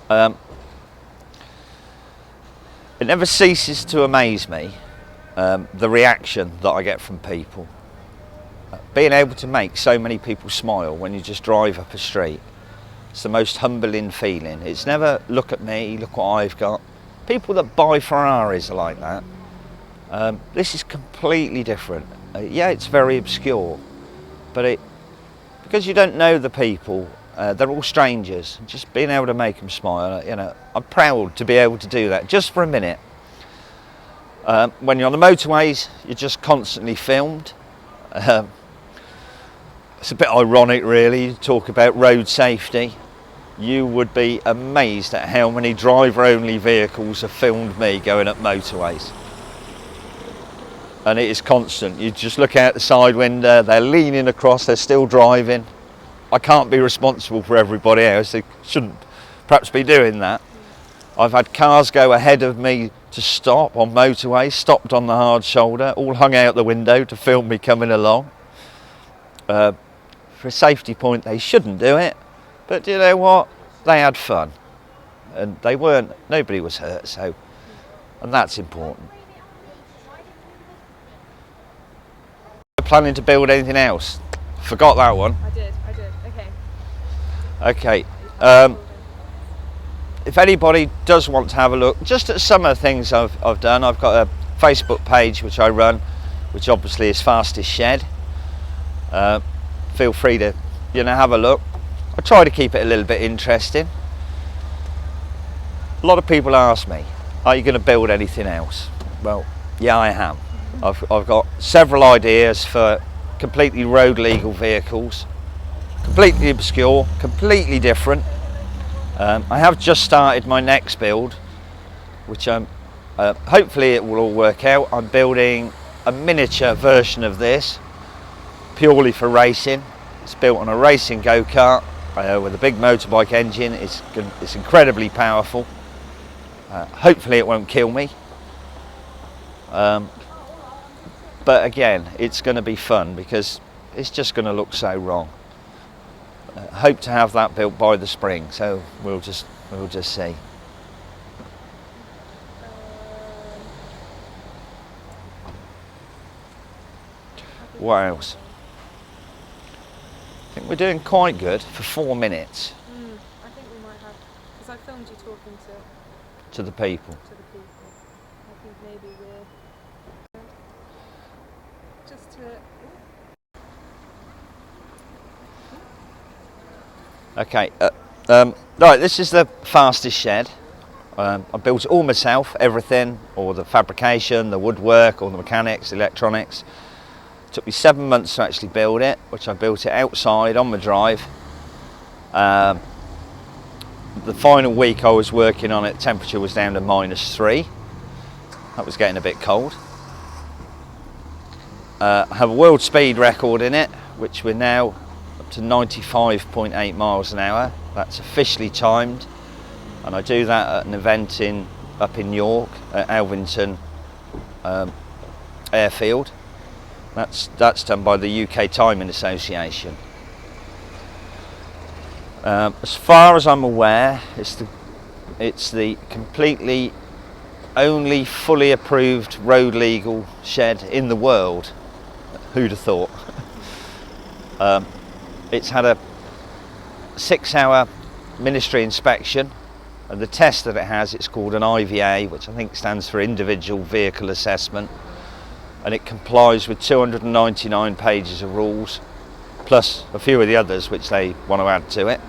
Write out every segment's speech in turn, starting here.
Um, it never ceases to amaze me, the reaction that I get from people. Being able to make so many people smile when you just drive up a street, it's the most humbling feeling. It's never, look at me, look what I've got. People that buy Ferraris are like that. This is completely different. Yeah, it's very obscure, but because you don't know the people, they're all strangers. Just being able to make them smile, I'm proud to be able to do that just for a minute. When you're on the motorways, you're just constantly filmed. It's a bit ironic, really. You talk about road safety. You would be amazed at how many driver-only vehicles have filmed me going up motorways. And it is constant. You just look out the side window, they're leaning across, they're still driving. I can't be responsible for everybody else. They shouldn't perhaps be doing that. I've had cars go ahead of me to stop on motorways, stopped on the hard shoulder, all hung out the window to film me coming along. For a safety point, they shouldn't do it, but you know what? They had fun, and nobody was hurt, and that's important. Planning to build anything else? Forgot that one. I did, okay. Okay, if anybody does want to have a look just at some of the things I've done, I've got a Facebook page which I run, which obviously is Fastest Shed. Feel free to have a look. I try to keep it a little bit interesting. A lot of people ask me, are you going to build anything else? Well, yeah, I am. I've got several ideas for completely road legal vehicles, completely obscure, completely different. I have just started my next build, which hopefully it will all work out. I'm building a miniature version of this purely for racing. It's built on a racing go-kart with a big motorbike engine. It's incredibly powerful. Hopefully it won't kill me. But again, it's going to be fun because it's just going to look so wrong. Hope to have that built by the spring, so we'll just see. What else? I think we're doing quite good for 4 minutes. I think we might have, because I filmed you talking to the people. I think maybe we're just to. Okay, right, this is the Fastest Shed. I built it all myself, everything, all the fabrication, the woodwork, all the mechanics, electronics. It took me 7 months to actually build it, which I built it outside on my drive. The final week I was working on it, temperature was down to -3. That was getting a bit cold. I have a world speed record in it, which we're now up to 95.8 miles an hour. That's officially timed, and I do that at an event up in York at Alvington Airfield. That's done by the UK Timing Association. As far as I'm aware, it's the completely only fully approved road legal shed in the world. Who'd have thought? It's had a 6-hour ministry inspection, and the test that it has, it's called an IVA, which I think stands for Individual Vehicle Assessment, and it complies with 299 pages of rules, plus a few of the others which they want to add to it.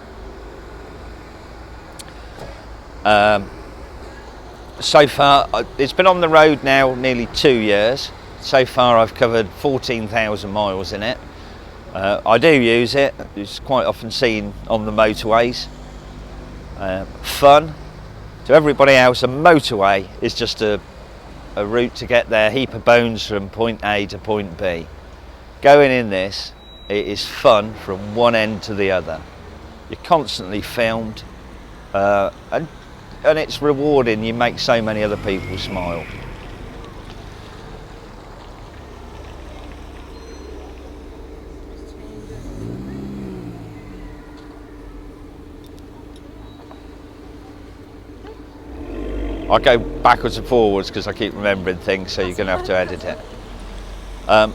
So far, it's been on the road now nearly 2 years. So far I've covered 14,000 miles in it. I do use it. It's quite often seen on the motorways. Fun. To everybody else, a motorway is just a route to get their heap of bones from point A to point B. Going in this, it is fun from one end to the other. You're constantly filmed, and it's rewarding. You make so many other people smile. I go backwards and forwards because I keep remembering things, so you're going to have to edit it. I'm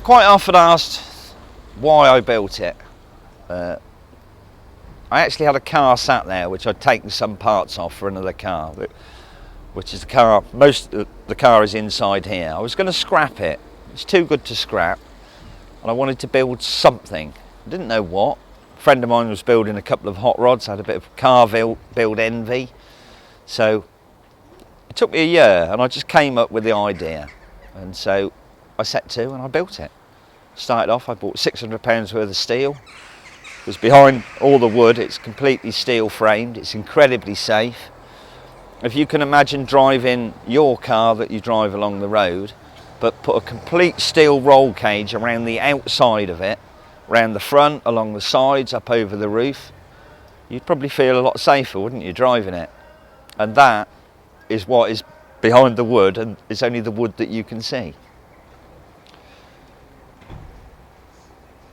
quite often asked why I built it. I actually had a car sat there which I'd taken some parts off for another car, which is the car, most of the car is inside here. I was going to scrap it. It's too good to scrap, and I wanted to build something. I didn't know what. A friend of mine was building a couple of hot rods. I had a bit of car build envy. So it took me a year, and I just came up with the idea. And so I set to and I built it. Started off, I bought £600 worth of steel. Because behind all the wood, it's completely steel framed. It's incredibly safe. If you can imagine driving your car that you drive along the road, but put a complete steel roll cage around the outside of it, around the front, along the sides, up over the roof, you'd probably feel a lot safer, wouldn't you, driving it? And that is what is behind the wood, and it's only the wood that you can see.